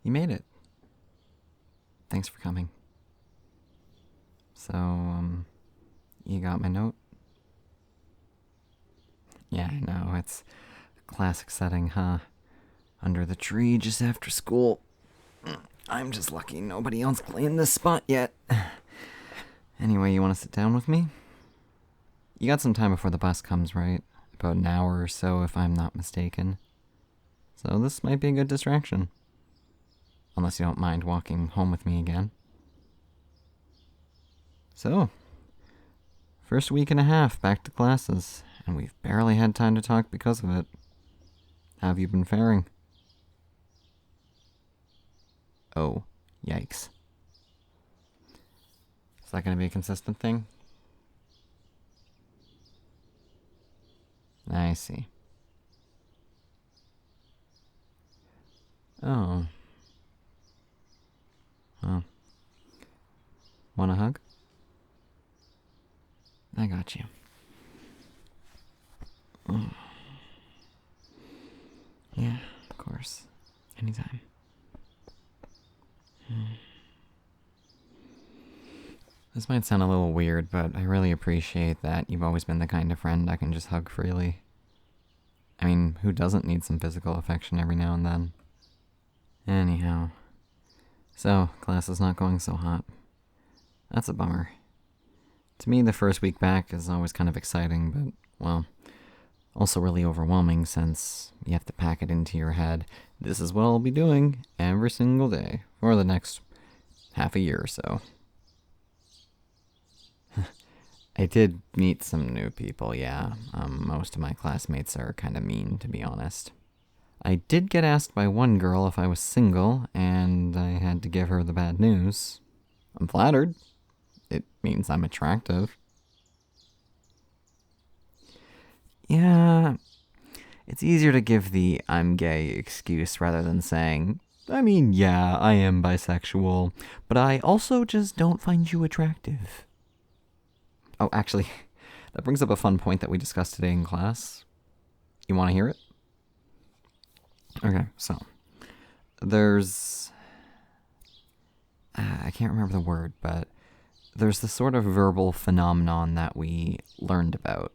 You made it. Thanks for coming. So, you got my note? Yeah, I know, it's a classic setting, huh? Under the tree just after school. I'm just lucky nobody else claimed this spot yet. Anyway, you want to sit down with me? You got some time before the bus comes, right? About an hour or so, if I'm not mistaken. So this might be a good distraction. Unless you don't mind walking home with me again. So, first week and a half back to classes, and we've barely had time to talk because of it. How have you been faring? Oh, yikes. Is that going to be a consistent thing? I see. Oh. Well. Want a hug? I got you. Yeah, of course. Anytime. This might sound a little weird, but I really appreciate that you've always been the kind of friend I can just hug freely. I mean, who doesn't need some physical affection every now and then? Anyhow. So, class is not going so hot. That's a bummer. To me, the first week back is always kind of exciting, but, well, also really overwhelming since you have to pack it into your head. This is what I'll be doing every single day for the next half a year or so. I did meet some new people, yeah. Most of my classmates are kind of mean, to be honest. I did get asked by one girl if I was single, and I had to give her the bad news. I'm flattered. It means I'm attractive. Yeah, it's easier to give the I'm gay excuse rather than saying, I mean, yeah, I am bisexual, but I also just don't find you attractive. Oh, actually, that brings up a fun point that we discussed today in class. You want to hear it? Okay, so there's... I can't remember the word, but there's this sort of verbal phenomenon that we learned about.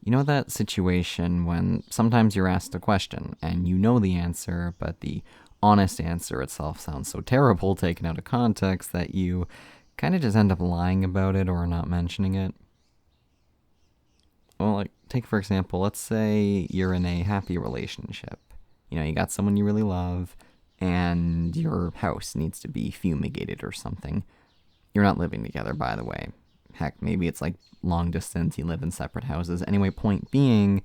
You know that situation when sometimes you're asked a question and you know the answer, but the honest answer itself sounds so terrible taken out of context that you kind of just end up lying about it or not mentioning it? Well, like, take for example, let's say you're in a happy relationship. You know, you got someone you really love, and your house needs to be fumigated or something. You're not living together, by the way. Heck, maybe it's like long distance, you live in separate houses. Anyway, point being,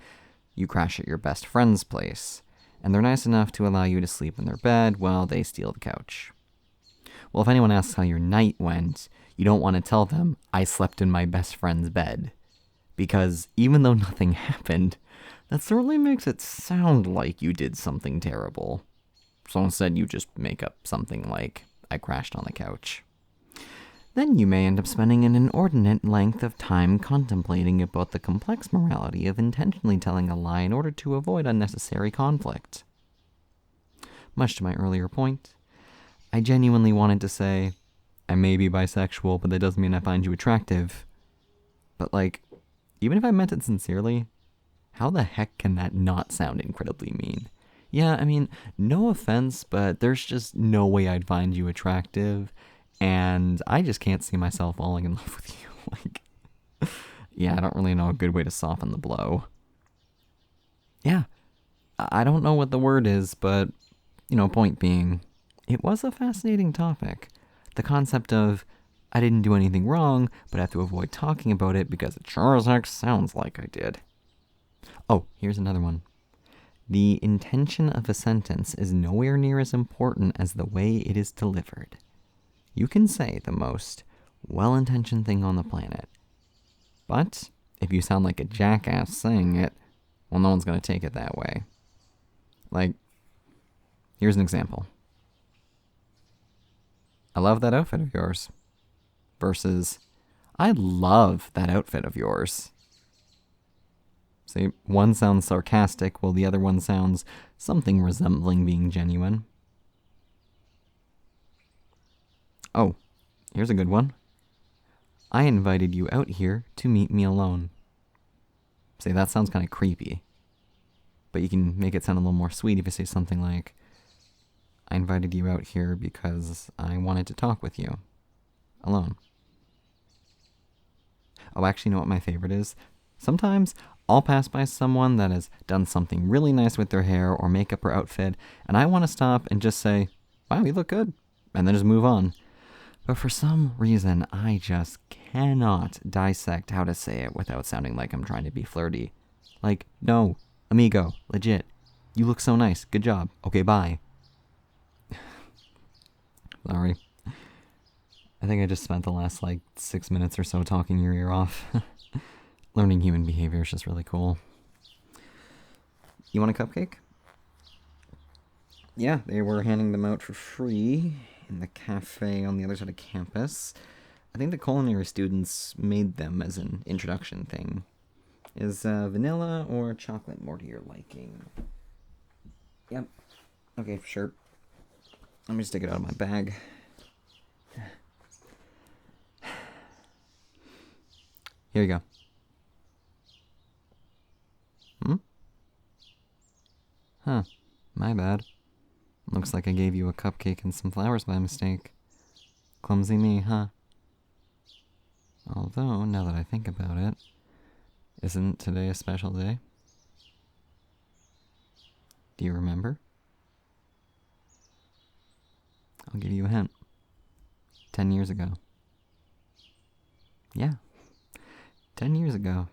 you crash at your best friend's place, and they're nice enough to allow you to sleep in their bed while they steal the couch. Well, if anyone asks how your night went, you don't want to tell them, I slept in my best friend's bed. Because even though nothing happened, that certainly makes it sound like you did something terrible. So instead, you just make up something like, I crashed on the couch. Then you may end up spending an inordinate length of time contemplating about the complex morality of intentionally telling a lie in order to avoid unnecessary conflict. Much to my earlier point, I genuinely wanted to say, I may be bisexual, but that doesn't mean I find you attractive. But like, even if I meant it sincerely, how the heck can that not sound incredibly mean? Yeah, I mean, no offense, but there's just no way I'd find you attractive, and I just can't see myself falling in love with you. Like, yeah, I don't really know a good way to soften the blow. Yeah, I don't know what the word is, but, point being, it was a fascinating topic. The concept of, I didn't do anything wrong, but I have to avoid talking about it because it sure as heck sounds like I did. Oh, here's another one. The intention of a sentence is nowhere near as important as the way it is delivered. You can say the most well-intentioned thing on the planet, but if you sound like a jackass saying it, well, no one's going to take it that way. Like, here's an example. I love that outfit of yours. Versus, I love that outfit of yours. See, one sounds sarcastic while the other one sounds something resembling being genuine. Oh, here's a good one. I invited you out here to meet me alone. Say, that sounds kind of creepy. But you can make it sound a little more sweet if you say something like, I invited you out here because I wanted to talk with you. Alone. Oh, actually, you know what my favorite is? Sometimes I'll pass by someone that has done something really nice with their hair or makeup or outfit, and I want to stop and just say, wow, you look good, and then just move on. But for some reason, I just cannot dissect how to say it without sounding like I'm trying to be flirty. Like, no, amigo, legit. You look so nice. Good job. Okay, bye. Sorry. I think I just spent the last, 6 minutes or so talking your ear off. Learning human behavior is just really cool. You want a cupcake? Yeah, they were handing them out for free in the cafe on the other side of campus. I think the culinary students made them as an introduction thing. Is vanilla or chocolate more to your liking? Yep. Okay, sure. Let me just take it out of my bag. Here you go. Huh. My bad. Looks like I gave you a cupcake and some flowers by mistake. Clumsy me, huh? Although, now that I think about it, isn't today a special day? Do you remember? I'll give you a hint. 10 years ago. Yeah. 10 years ago,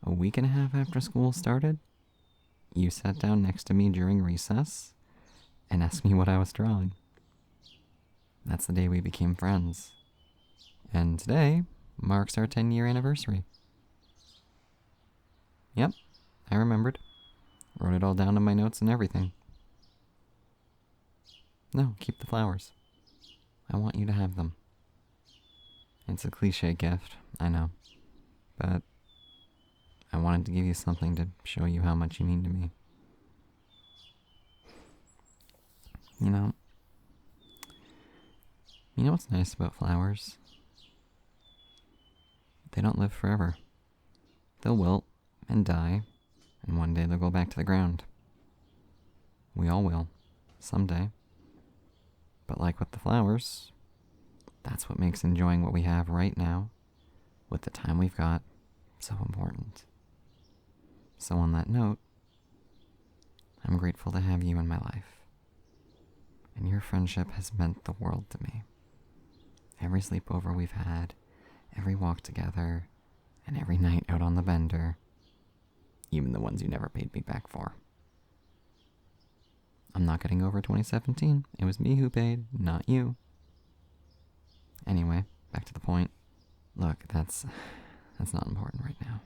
a week and a half after school started, you sat down next to me during recess and asked me what I was drawing. That's the day we became friends. And today marks our 10-year anniversary. Yep, I remembered. Wrote it all down in my notes and everything. No, keep the flowers. I want you to have them. It's a cliché gift, I know. But I wanted to give you something to show you how much you mean to me. You know what's nice about flowers? They don't live forever. They'll wilt and die, and one day they'll go back to the ground. We all will, someday. But like with the flowers, that's what makes enjoying what we have right now, with the time we've got, so important. So on that note, I'm grateful to have you in my life. And your friendship has meant the world to me. Every sleepover we've had, every walk together, and every night out on the bender, even the ones you never paid me back for. I'm not getting over 2017. It was me who paid, not you. Anyway, back to the point. Look, that's not important right now.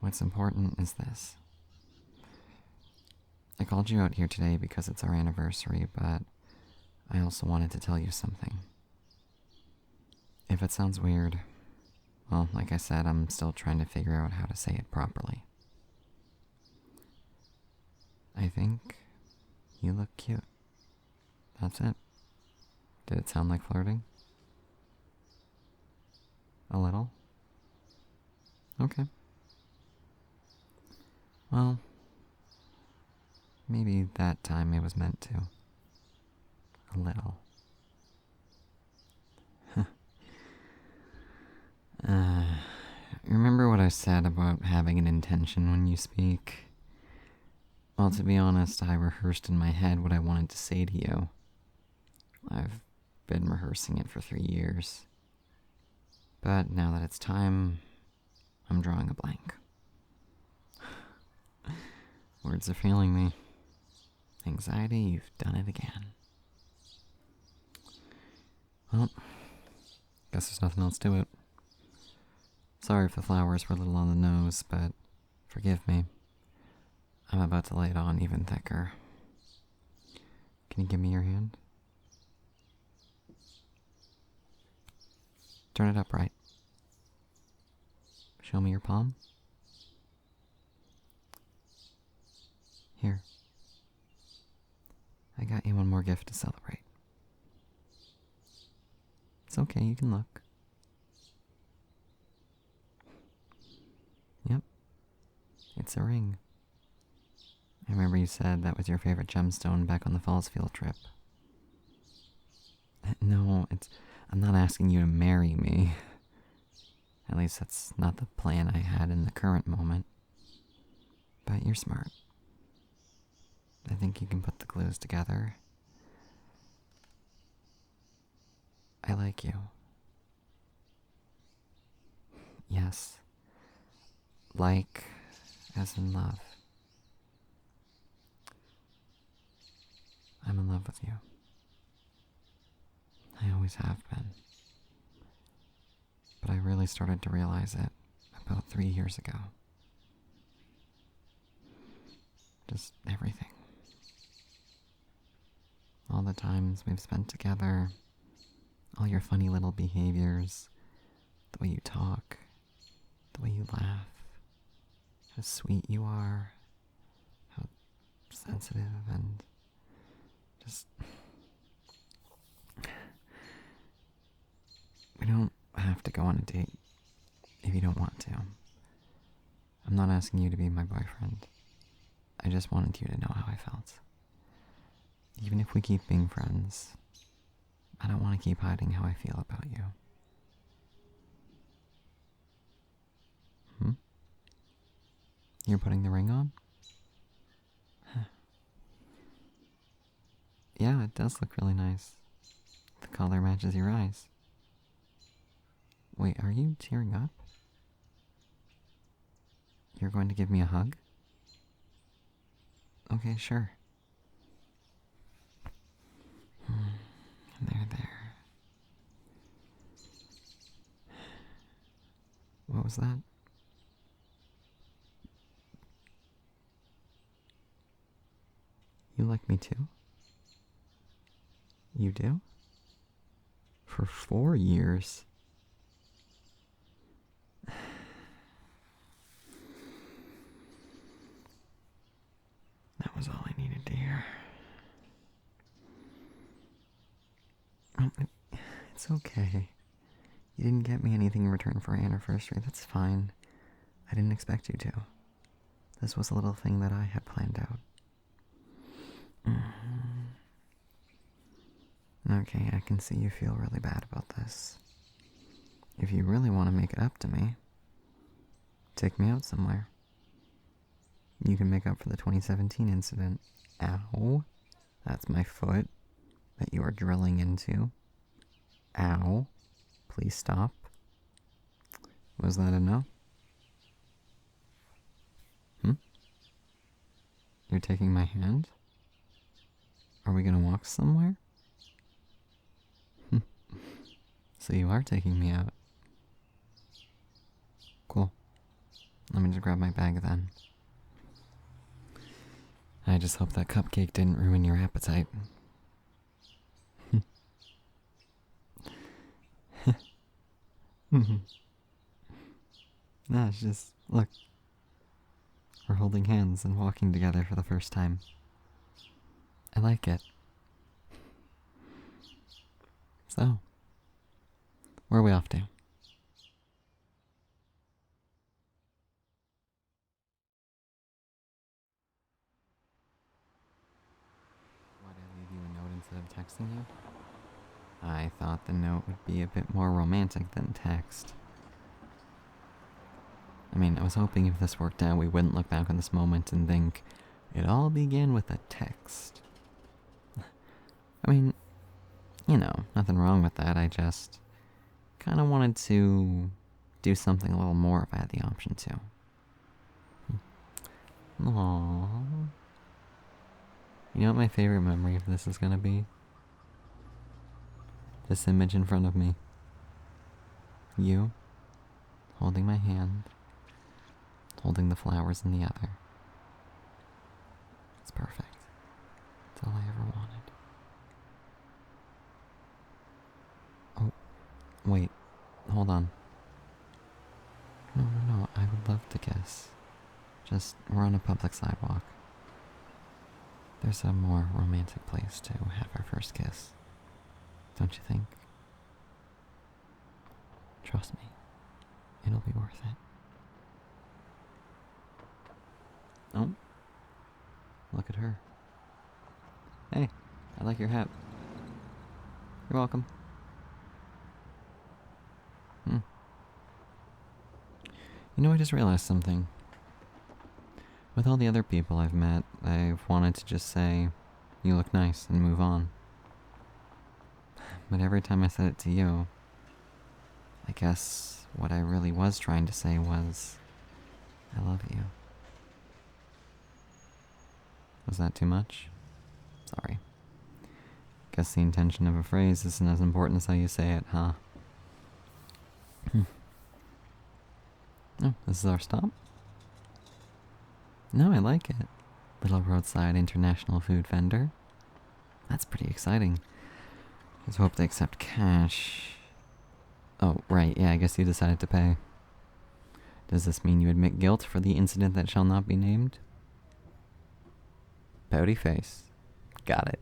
What's important is this. I called you out here today because it's our anniversary, but I also wanted to tell you something. If it sounds weird, well, like I said, I'm still trying to figure out how to say it properly. I think you look cute. That's it. Did it sound like flirting? A little? Okay. Well, maybe that time it was meant to. A little. Remember what I said about having an intention when you speak? Well, to be honest, I rehearsed in my head what I wanted to say to you. I've been rehearsing it for 3 years. But now that it's time, I'm drawing a blank. Words are failing me. Anxiety, you've done it again. Well, guess there's nothing else to it. Sorry if the flowers were a little on the nose, but forgive me. I'm about to lay it on even thicker. Can you give me your hand? Turn it upright. Show me your palm. Here. I got you one more gift to celebrate. It's okay, you can look. Yep, it's a ring. I remember you said that was your favorite gemstone back on the Falls field trip. No, I'm not asking you to marry me. At least that's not the plan I had in the current moment. But you're smart. I think you can put the clues together. I like you. Yes. Like, as in love. I'm in love with you. I always have been. But I really started to realize it about 3 years ago. Just everything. All the times we've spent together, all your funny little behaviors, the way you talk, the way you laugh, how sweet you are, how sensitive and just... We don't have to go on a date if you don't want to. I'm not asking you to be my boyfriend. I just wanted you to know how I felt. Even if we keep being friends, I don't want to keep hiding how I feel about you. You're putting the ring on? Yeah, it does look really nice. The color matches your eyes. Wait, are you tearing up? You're going to give me a hug? Okay, sure. There. What was that? You like me too? You do? For 4 years? That was all I needed to hear. It's okay. You didn't get me anything in return for our anniversary. That's fine. I didn't expect you to. This was a little thing that I had planned out. Okay, I can see you feel really bad about this. If you really want to make it up to me, take me out somewhere. You can make up for the 2017 incident. Ow. That's my foot that you are drilling into. Ow. Please stop. Was that a no? You're taking my hand? Are we gonna walk somewhere? So you are taking me out. Cool. Let me just grab my bag then. I just hope that cupcake didn't ruin your appetite. No, it's just, look. We're holding hands and walking together for the first time. I like it. So, where are we off to? Why did I leave you a note instead of texting you? I thought the note would be a bit more romantic than text. I mean, I was hoping if this worked out, we wouldn't look back on this moment and think, it all began with a text. I mean, you know, nothing wrong with that. I just kind of wanted to do something a little more if I had the option to. Aww. You know what my favorite memory of this is gonna be? This image in front of me. You, holding my hand, holding the flowers in the other. It's perfect. It's all I ever wanted. Oh, wait. Hold on. No. I would love to kiss. Just, we're on a public sidewalk. There's a more romantic place to have our first kiss. Don't you think? Trust me, it'll be worth it. Oh, look at her. Hey, I like your hat. You're welcome. You know, I just realized something. With all the other people I've met, I've wanted to just say, you look nice, and move on. But every time I said it to you, I guess what I really was trying to say was, I love you. Was that too much? Sorry. Guess the intention of a phrase isn't as important as how you say it, huh? Oh, this is our stop? No, I like it. Little roadside international food vendor. That's pretty exciting. Let's hope they accept cash. Oh, right, yeah, I guess you decided to pay. Does this mean you admit guilt for the incident that shall not be named? Pouty face. Got it.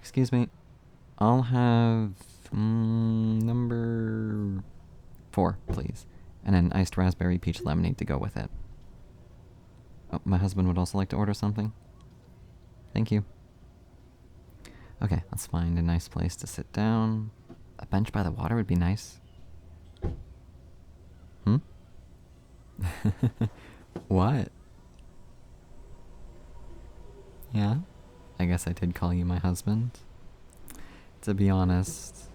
Excuse me. I'll have number 4, please. And an iced raspberry peach lemonade to go with it. Oh, my husband would also like to order something. Thank you. Okay, let's find a nice place to sit down. A bench by the water would be nice. What? Yeah? I guess I did call you my husband. To be honest,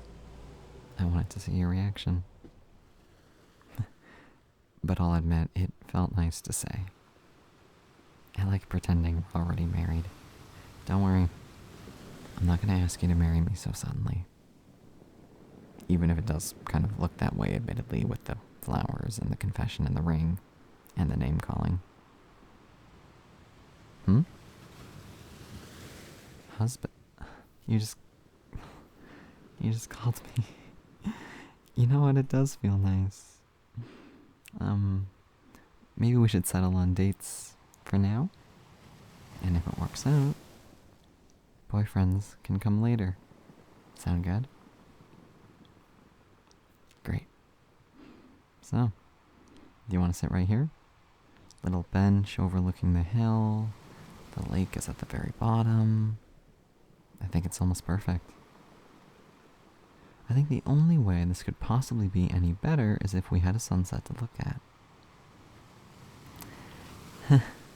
I wanted to see your reaction. But I'll admit, it felt nice to say. I like pretending we're already married. Don't worry. I'm not going to ask you to marry me so suddenly. Even if it does kind of look that way, admittedly, with the flowers and the confession and the ring and the name calling. Husband? You just called me. You know what? It does feel nice. Maybe we should settle on dates for now. And if it works out, boyfriends can come later. Sound good? Great. So, do you want to sit right here? Little bench overlooking the hill. The lake is at the very bottom. I think it's almost perfect. I think the only way this could possibly be any better is if we had a sunset to look at.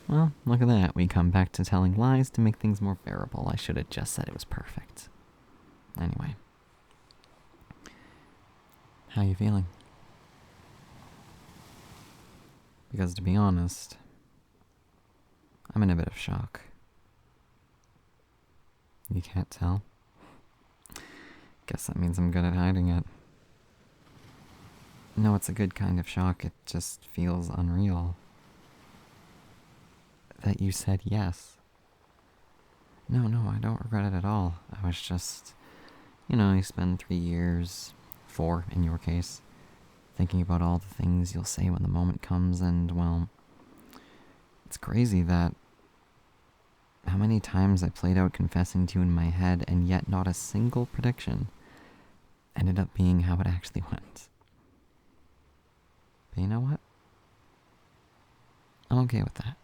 Well, look at that. We come back to telling lies to make things more bearable. I should have just said it was perfect. Anyway. How you feeling? Because to be honest, I'm in a bit of shock. You can't tell? Guess that means I'm good at hiding it. No, it's a good kind of shock. It just feels unreal. That you said yes. No, I don't regret it at all. I was just, you spend 3 years, 4 in your case, thinking about all the things you'll say when the moment comes, and, well, it's crazy that how many times I played out confessing to you in my head, and yet not a single prediction ended up being how it actually went. But you know what? I'm okay with that.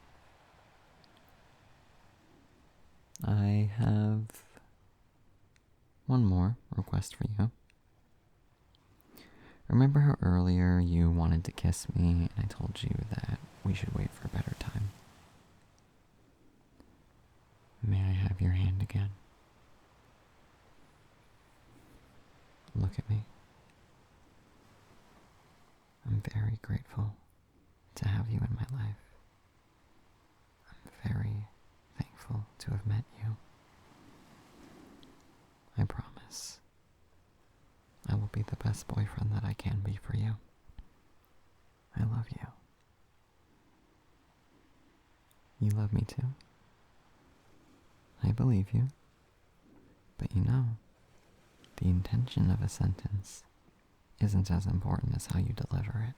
I have one more request for you. Remember how earlier you wanted to kiss me and I told you that we should wait for a better time? May I have your hand again? Look at me. I'm very grateful to have you in my life. I'm very thankful to have met you. I promise I will be the best boyfriend that I can be for you. I love you. You love me too. I believe you. But the intention of a sentence isn't as important as how you deliver it.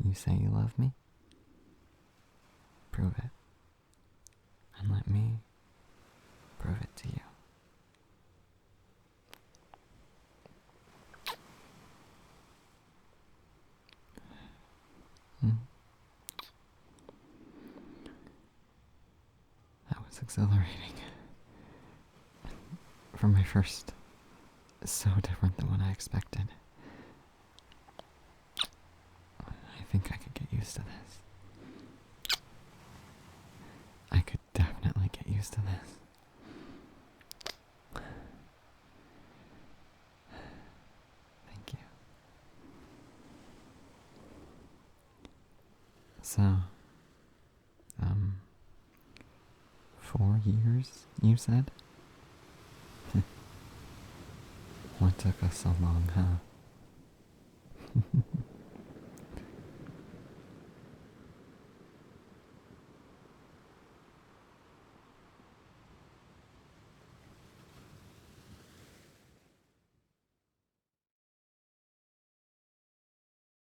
You say you love me? Prove it. And let me prove it to you. exhilarating. For my first, so different than what I expected. I think I could get used to this. I could definitely get used to this. Thank you. So, 4 years, you said? What took us so long, huh?